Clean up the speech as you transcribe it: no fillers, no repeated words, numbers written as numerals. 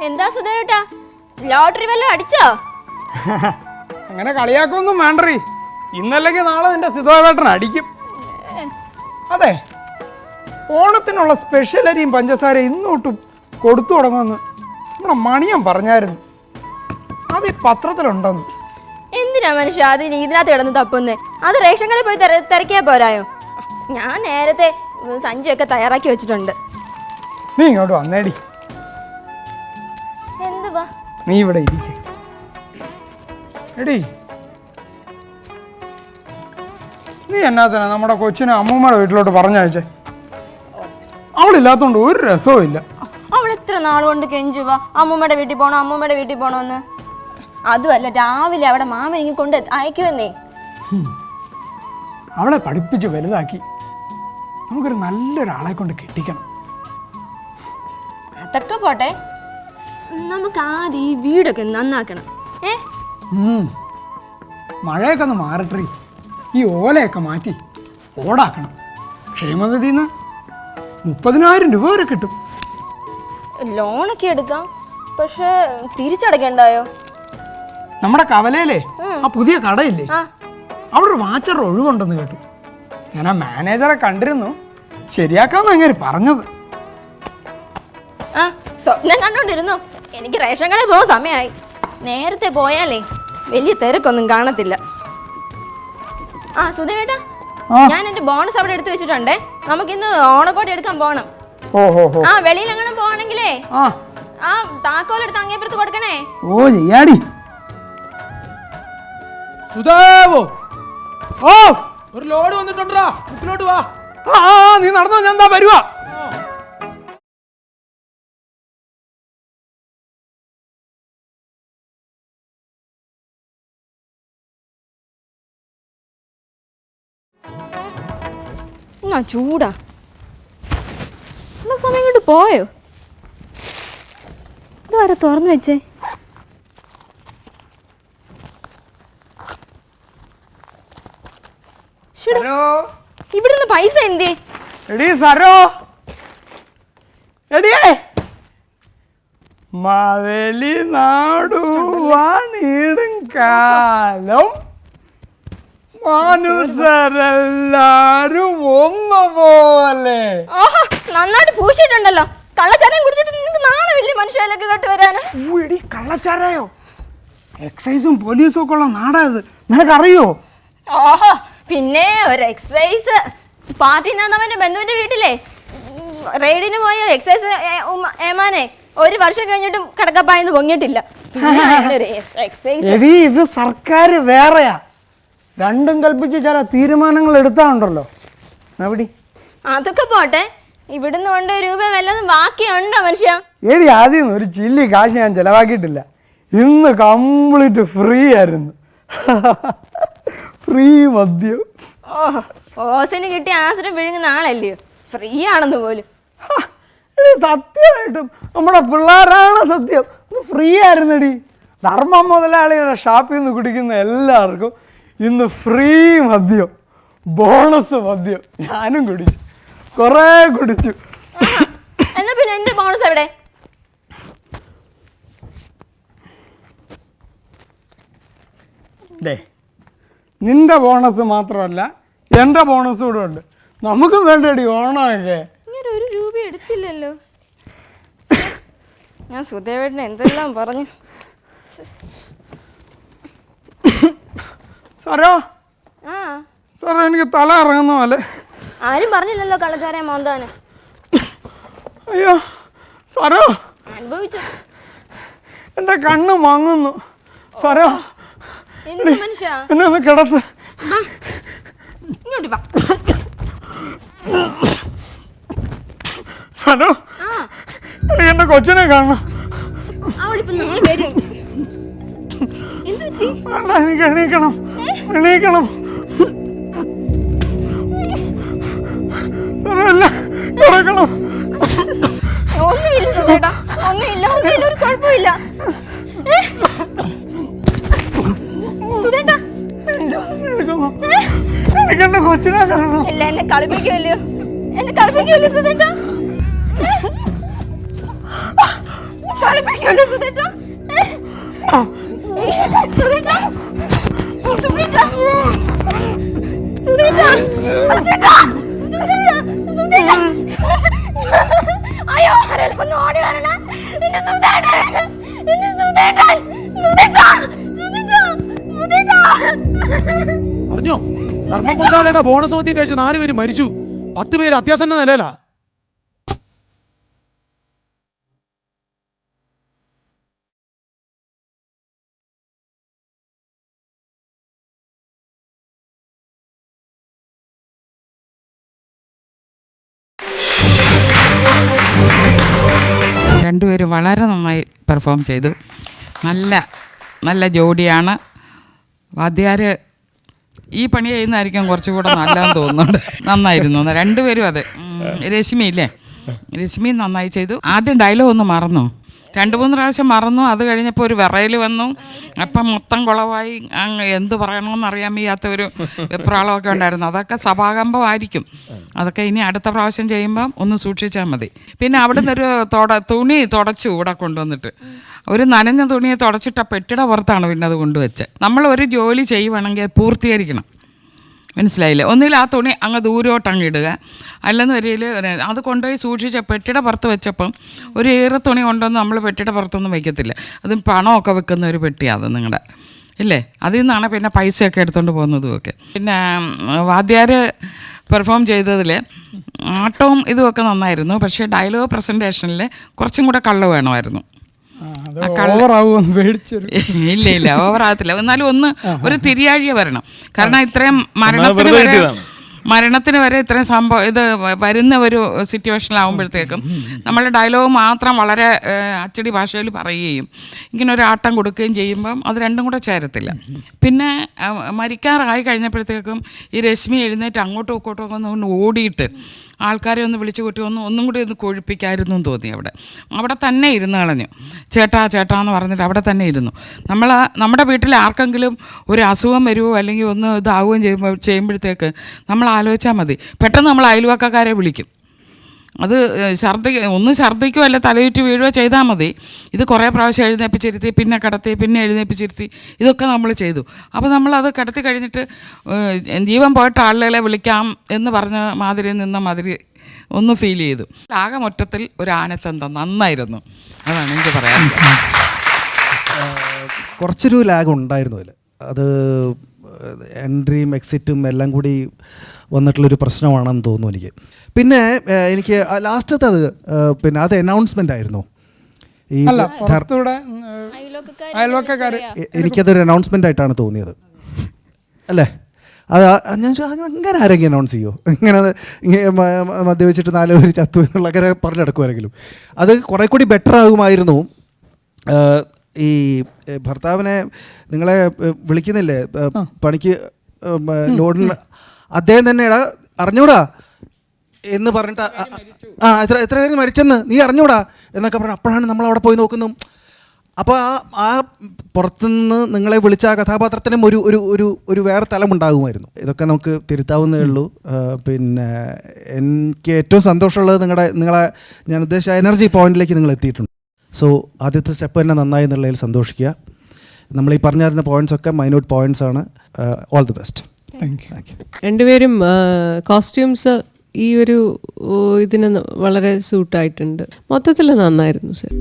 എന്താ സുധേട്ടാ, ലോട്ടറി വല്ലതും അടിച്ചോ? അങ്ങനെ കളിയാക്കൊന്നും വേണ്ടറി. ഇന്നല്ലെങ്കിൽ നാളെ നിന്റെ സിദ്ധോവേട്ടൻ അടിക്കും. അതെ, ഓണത്തിനുള്ള സ്പെഷ്യൽ അരിയും പഞ്ചസാര ഇന്നോട്ടും കൊടുത്തു തുടങ്ങുമെന്ന് നമ്മുടെ മണിയൻ പറഞ്ഞായിരുന്നു. അത് ഈ പത്രത്തിലുണ്ടെന്ന്. എന്തിനാ മനുഷ്യ അതിന് ഇതിനകത്ത് കിടന്ന് തപ്പുന്നേ? അത് റേഷൻ കടയിൽ പോയി തിരക്കിയാ പോരായോ? ഞാൻ നേരത്തെ സഞ്ചിയൊക്കെ തയ്യാറാക്കി വെച്ചിട്ടുണ്ട്. നീ ഇങ്ങോട്ട് വന്നേടി. എന്തുവാ? നീ ഇവിടെ ഇരിക്കേ. എടി, നീ എന്നാത്തിനാ നമ്മുടെ കൊച്ചിനെ അമ്മൂമ്മയുടെ വീട്ടിലോട്ട് പറഞ്ഞയച്ചേ? അവളില്ലാത്തോണ്ട് ഒരു രസവും ഇല്ല. അവൾ എത്ര നാളുകൊണ്ട് കെഞ്ചുവാ അമ്മൂമ്മയുടെ വീട്ടിൽ പോണോ, അമ്മൂമ്മയുടെ വീട്ടിൽ പോണോന്ന്. അതുമല്ല, രാവിലെ അവിടെ മാമൻ ഇങ്ങനെ കൊണ്ട് അയക്കുമെന്നേ. അവളെ പഠിപ്പിച്ച് വലുതാക്കി നമുക്കൊരു നല്ലൊരാളെ കൊണ്ട് കെട്ടിക്കണം. അതൊക്കെ പോട്ടെ, നമുക്ക് ആദ്യം ഈ വീടൊക്കെ നന്നാക്കണം. മഴയൊക്കെ ഒന്ന് മാറട്ടെ. ഈ ഓലയൊക്കെ മാറ്റി ഓടാക്കണം. ക്ഷേമനിധിന്ന് 30,000 രൂപ വരെ കിട്ടും. ലോണൊക്കെ എടുക്കാം, പക്ഷെ തിരിച്ചടയ്ക്കണ്ടായോ? നമ്മുടെ കവലയിലെ ആ പുതിയ കടയില്ലേ, അവിടെ ഒരു വാച്ചർ ഒഴിവുണ്ടെന്ന് കേട്ടു. ഞാൻ ആ മാനേജറെ കണ്ടിരുന്നു. ശരിയാക്കാന്ന് അങ്ങനെ പറഞ്ഞത്. ആ, സ്വപ്നം കണ്ടോണ്ടിരുന്നു. എനിക്ക് റേഷൻ കടയിൽ പോകാൻ സമയമായി. നേരത്തെ പോയാലേ വലിയ തിരക്കൊന്നും കാണത്തില്ല. ആ സുധേട്ടാ, ഞാൻ എന്റെ ബോണസ് അവിടെ എടുത്തു വെച്ചിട്ടുണ്ടേ. നമുക്കിന്ന് ഓണക്കോട്ട് എടുക്കാൻ പോണം. ആ, വെളിയിൽ അങ്ങനെ പോവാണെങ്കിലേ ആ താക്കോലെടുത്ത് അങ്ങേപ്പുറത്ത് കൊടുക്കണേ. ഓ ചെയ്യാടി. സുധാവോ, ഓ ഒരു ലോഡ് വന്നിട്ടുണ്ടാ, മുക്കിലോട്ട് വാ. നീ നടന്നോ, ഞാൻ എന്താ വരുവാ. ചൂടാ, സമയം കൊണ്ട് പോയോ? ഇതാരാ തുറന്നു വെച്ചേ? ഇവിടുന്ന് പൈസ എന്തേ? എടീ സരോ, എടിയേ മവേലി നാടുവാണിടും കാലം മനുഷ്യരെല്ലാരും ഒന്നുപോലെ. നന്നായിട്ട് പൂശിട്ടുണ്ടല്ലോ. കള്ളച്ചാരം കുടിച്ചിട്ട് നിനക്ക് നാളെ വലിയ മനുഷ്യരിലേക്ക് കേട്ട് വരാന്. എടി കള്ളച്ചാരായോ? എക്സൈസും പോലീസും ഒക്കെ ഉള്ള നാടാ ഇത്, നിനക്കറിയോ? ഓഹോ, പിന്നെ ഒരു എക്സൈസ് പാർട്ടിന്നവന്റെ ബന്ധുവിന്റെ വീട്ടിലെ റെയ്ഡിന് പോയ എക്സൈസ് ഏമാനെ 1 വർഷം കഴിഞ്ഞിട്ടും കടക്കപ്പായെന്ന് പൊങ്ങിയിട്ടില്ല. ഇത് സർക്കാർ വേറെയാ. രണ്ടും കൽപ്പിച്ച് ചില തീരുമാനങ്ങൾ എടുത്താണ്ടല്ലോ. അതൊക്കെ പോട്ടെ, ഇവിടുന്ന് കൊണ്ട് രൂപ വല്ലതും ബാക്കിയുണ്ടോ മനുഷ്യ? എടി, ആദ്യം ഒരു ചില്ലി കാശ് ഞാൻ ചെലവാക്കിയിട്ടില്ല. ഇന്ന് കംപ്ലീറ്റ് ഫ്രീ ആയിരുന്നു. ഫ്രീ മദ്യം. ഓസിന് കിട്ടിയ ആശ്രയം വിഴുങ്ങുന്ന ആളല്ലയോ, ഫ്രീ ആണെന്ന് പോലും. സത്യമായിട്ടും നമ്മുടെ പിള്ളേരാണ് സത്യം. ഇത് ഫ്രീ ആയിരുന്നടി. ധർമ്മം മുതലാളിയുടെ ഷാപ്പിൽ നിന്ന് കുടിക്കുന്ന എല്ലാവർക്കും ഇന്ന് ഫ്രീ മദ്യം, ബോണസ് മദ്യം. ഞാനും കുടിച്ചു, കുറേ കുടിച്ചു. എന്നാ പിന്നെ എന്റെ ബോണസ് എവിടെ? നിന്റെ ബോണസ് മാത്രമല്ല, എൻ്റെ ബോണസ് കൂടെ ഉണ്ട്. നമുക്കും വേണ്ടടി ഓണമൊക്കെ. ഇങ്ങനെ 1 രൂപ എടുത്തില്ലല്ലോ. ഞാൻ സുധേവേട്ടനെ എന്തെല്ലാം പറഞ്ഞു. സാറോ, സാറേ എനിക്ക് തല ഇറങ്ങുന്ന പോലെ. ആരും പറഞ്ഞില്ലല്ലോ കള്ളച്ചാരെ മോന്താന്. അയ്യോ സാറോ, അനുഭവിച്ചു. എൻ്റെ കണ്ണ് മങ്ങുന്നു. സാറോ, മനുഷ്യ എന്നെ ഒന്ന് കിടത്ത്. ഇങ്ങോട്ട് വാ. സാറോ, എനിക്ക് എൻ്റെ കൊച്ചിനെ കാണണം. അവളിപ്പോ നാളെ വരും. എനിക്ക് എണീക്കണം, എണീക്കണം. കിടക്കണം. ഒന്നുമില്ല സുധേട്ടാ, ഒന്നുമില്ല, ഒരു കുഴപ്പമില്ല. സുധേട്ടാ, എനിക്ക് എൻ്റെ കൊച്ചിനെ കാണണം. ഇല്ല, എന്നെ കളിപ്പിക്കുമല്ലോ, എന്നെ കളിപ്പിക്കുമല്ലോ സുധേട്ടാ. കളിപ്പിക്കല്ലേ സുധേട്ടാ? സുധേട്ടാ, സുധേട്ടാ, സുധേട്ടാ, സുധേട്ടാ, സുധേട്ടാ, സുധേട്ടാ. അയ്യോ, ആരെങ്കിലും ഒന്ന് ഓടി വരണേ. എന്റെ സുധേട്ടൻ, എന്റെ സുധേട്ടൻ, സുധേട്ടാ, സുധേട്ടാ, സുധേട്ടാ. അറിഞ്ഞോ, ധർമ്മം മുതലാളിയുടെ ബോണസ് മതി കഴിച്ച 4 പേര് മരിച്ചു, 10 പേര് അത്യാസന്ന നിലയിലാ. രണ്ടുപേരും വളരെ നന്നായി പെർഫോം ചെയ്തു. നല്ല നല്ല ജോഡിയാണ്. വാദ്യാർ ഈ പണി ചെയ്യുന്നതായിരിക്കും കുറച്ചുകൂടെ നല്ലതെന്ന് തോന്നുന്നുണ്ട്. നന്നായിരുന്നു രണ്ടുപേരും. അത് രശ്മി ഇല്ലേ, രശ്മി നന്നായി ചെയ്തു. ആദ്യം ഡയലോഗ് ഒന്ന് മറന്നു, 2-3 പ്രാവശ്യം മറന്നു. അത് കഴിഞ്ഞപ്പോൾ ഒരു വിറയൽ വന്നു. അപ്പം മൊത്തം കുളവായി. എന്ത് പറയണമെന്ന് അറിയാൻ വയ്യാത്ത ഒരു വെപ്രാളമൊക്കെ ഉണ്ടായിരുന്നു. അതൊക്കെ സഭാകമ്പമായിരിക്കും. അതൊക്കെ ഇനി അടുത്ത പ്രാവശ്യം ചെയ്യുമ്പം ഒന്ന് സൂക്ഷിച്ചാൽ മതി. പിന്നെ അവിടെ നിന്നൊരു തുണി തുടച്ചു ഇവിടെ കൊണ്ടുവന്നിട്ട്, ഒരു നനഞ്ഞ തുണിയെ തുടച്ചിട്ട പെട്ടിയുടെ പുറത്താണ് പിന്നെ അത് കൊണ്ടുവച്ചത്. നമ്മൾ ഒരു ജോലി ചെയ്യുവാണെങ്കിൽ അത് പൂർത്തീകരിക്കണം. മനസ്സിലായില്ലേ? ഒന്നിൽ ആ തുണി അങ്ങ് ദൂരോട്ട് അങ്ങ് ഇടുക, അല്ലെന്ന് വരിയിൽ അത് കൊണ്ടുപോയി സൂക്ഷിച്ച പെട്ടിയുടെ പുറത്ത് വെച്ചപ്പം ഒരു ഏറെ തുണി കൊണ്ടുവന്ന് നമ്മൾ പെട്ടിയുടെ പുറത്തൊന്നും വയ്ക്കത്തില്ല. അതും പണമൊക്കെ വെക്കുന്ന ഒരു പെട്ടിയാണ് അത് നിങ്ങളുടെ, ഇല്ലേ? അതിൽ നിന്നാണ് പിന്നെ പൈസയൊക്കെ എടുത്തുകൊണ്ട് പോകുന്നതും ഒക്കെ. പിന്നെ വാദ്യാർ പെർഫോം ചെയ്തതിൽ ആട്ടവും ഇതുമൊക്കെ നന്നായിരുന്നു. പക്ഷേ ഡയലോഗ് പ്രസൻറ്റേഷനിൽ കുറച്ചും കൂടെ കള്ള് വേണമായിരുന്നു. ഇല്ല ഇല്ല, ഓവറാകത്തില്ല. എന്നാലും ഒരു തിരിയാഴിയ വരണം. കാരണം ഇത്രയും മരണത്തിന് വരെ ഇത്രയും സംഭവം ഇത് വരുന്ന ഒരു സിറ്റുവേഷനിലാവുമ്പോഴത്തേക്കും നമ്മൾ ഡയലോഗ് മാത്രം വളരെ അച്ചടി ഭാഷയിൽ പറയുകയും ഇങ്ങനെ ഒരു ആട്ടം കൊടുക്കുകയും ചെയ്യുമ്പം അത് രണ്ടും കൂടെ ചേരത്തില്ല. പിന്നെ മരിക്കാറായി കഴിഞ്ഞപ്പോഴത്തേക്കും ഈ രശ്മി എഴുന്നേറ്റ് അങ്ങോട്ടും ഇങ്ങോട്ടും ഒന്ന് ഓടിയിട്ട് ആൾക്കാരെ ഒന്ന് വിളിച്ചു കൂട്ടി ഒന്നും കൂടി ഒന്ന് കൊഴുപ്പിക്കായിരുന്നു എന്ന് തോന്നി. അവിടെ തന്നെ ഇരുന്ന് കളഞ്ഞു. ചേട്ടാ ചേട്ടാ എന്ന് പറഞ്ഞിട്ട് അവിടെ തന്നെ ഇരുന്നു. നമ്മുടെ വീട്ടിൽ ആർക്കെങ്കിലും ഒരു അസുഖം വരുമോ അല്ലെങ്കിൽ ഒന്ന് ഇതാവുകയും ചെയ്യുമ്പോഴത്തേക്ക് നമ്മൾ ആലോചിച്ചാൽ മതി, പെട്ടെന്ന് നമ്മൾ അയൽവക്കക്കാരെ വിളിക്കും. അത് ഛർദ്ദിക്കുകയോ അല്ല തലയുറ്റി വീഴുകയോ ചെയ്താൽ മതി. ഇത് കുറേ പ്രാവശ്യം എഴുന്നേപ്പിച്ചിരുത്തി, പിന്നെ കിടത്തി, പിന്നെ എഴുന്നേപ്പിച്ചിരുത്തി, ഇതൊക്കെ നമ്മൾ ചെയ്തു. അപ്പോൾ നമ്മളത് കിടത്തി കഴിഞ്ഞിട്ട് ജീവൻ പോയിട്ട് ആളുകളെ വിളിക്കാം എന്ന് പറഞ്ഞ മാതിരി നിന്ന മാതിരി ഒന്ന് ഫീൽ ചെയ്തു. ആകെ മൊത്തത്തിൽ ഒരു ആനച്ചന്തം നന്നായിരുന്നു. അതാണ് എനിക്ക് പറയാനുള്ളത്. കുറച്ചൊരു ലാഗ് ഉണ്ടായിരുന്നു അതിൽ. അത് എൻട്രിയും എക്സിറ്റും എല്ലാം കൂടി വന്നിട്ടുള്ളൊരു പ്രശ്നമാണെന്ന് തോന്നുന്നു എനിക്ക്. പിന്നെ എനിക്ക് ലാസ്റ്റത്തത് പിന്നെ അത് അനൗൺസ്മെൻ്റ് ആയിരുന്നു. ഈ എനിക്കതൊരു അനൗൺസ്മെൻ്റ് ആയിട്ടാണ് തോന്നിയത്, അല്ലേ? അത് ഞാൻ അങ്ങനെ ആരെങ്കിലും അനൗൺസ് ചെയ്യുമോ? ഇങ്ങനെ മദ്യവെച്ചിട്ട് 4 പേര് ചത്തു എന്നുള്ളവരെ പറഞ്ഞെടുക്കുമാരെങ്കിലും അത് കുറേ കൂടി ബെറ്റർ ആകുമായിരുന്നു. ഈ ഭർത്താവിനെ നിങ്ങളെ വിളിക്കുന്നില്ലേ പണിക്ക് ലോഡിന്, അദ്ദേഹം തന്നെ അറിഞ്ഞൂടാ എന്ന് പറഞ്ഞിട്ട് എത്ര പേര് മരിച്ചെന്ന് നീ അറിഞ്ഞൂടാ എന്നൊക്കെ പറഞ്ഞു. അപ്പോഴാണ് നമ്മൾ അവിടെ പോയി നോക്കുന്നു. അപ്പോൾ ആ പുറത്തുനിന്ന് നിങ്ങളെ വിളിച്ച ആ കഥാപാത്രത്തിനും ഒരു വേറെ തലമുണ്ടാകുമായിരുന്നു. ഇതൊക്കെ നമുക്ക് തിരുത്താവുന്നതേ ഉള്ളൂ. പിന്നെ എനിക്ക് ഏറ്റവും സന്തോഷമുള്ളത് നിങ്ങളെ ഞാൻ ഉദ്ദേശിച്ച എനർജി പോയിന്റിലേക്ക് നിങ്ങൾ എത്തിയിട്ടുണ്ട്. സോ ആദ്യത്തെ സ്റ്റെപ്പ് തന്നെ നന്നായി എന്നുള്ളതിൽ സന്തോഷിക്കുക. നമ്മൾ ഈ പറഞ്ഞിരുന്ന പോയിന്റ്സ് ഒക്കെ മൈന്യൂട്ട് പോയിന്റ്സ് ആണ്. All the best. Thank you. രണ്ടുപേരും കോസ്റ്റ്യൂംസ് ഈ ഒരു ഇതിന് വളരെ സൂട്ടായിട്ടുണ്ട്. മൊത്തത്തിൽ നന്നായിരുന്നു സർ.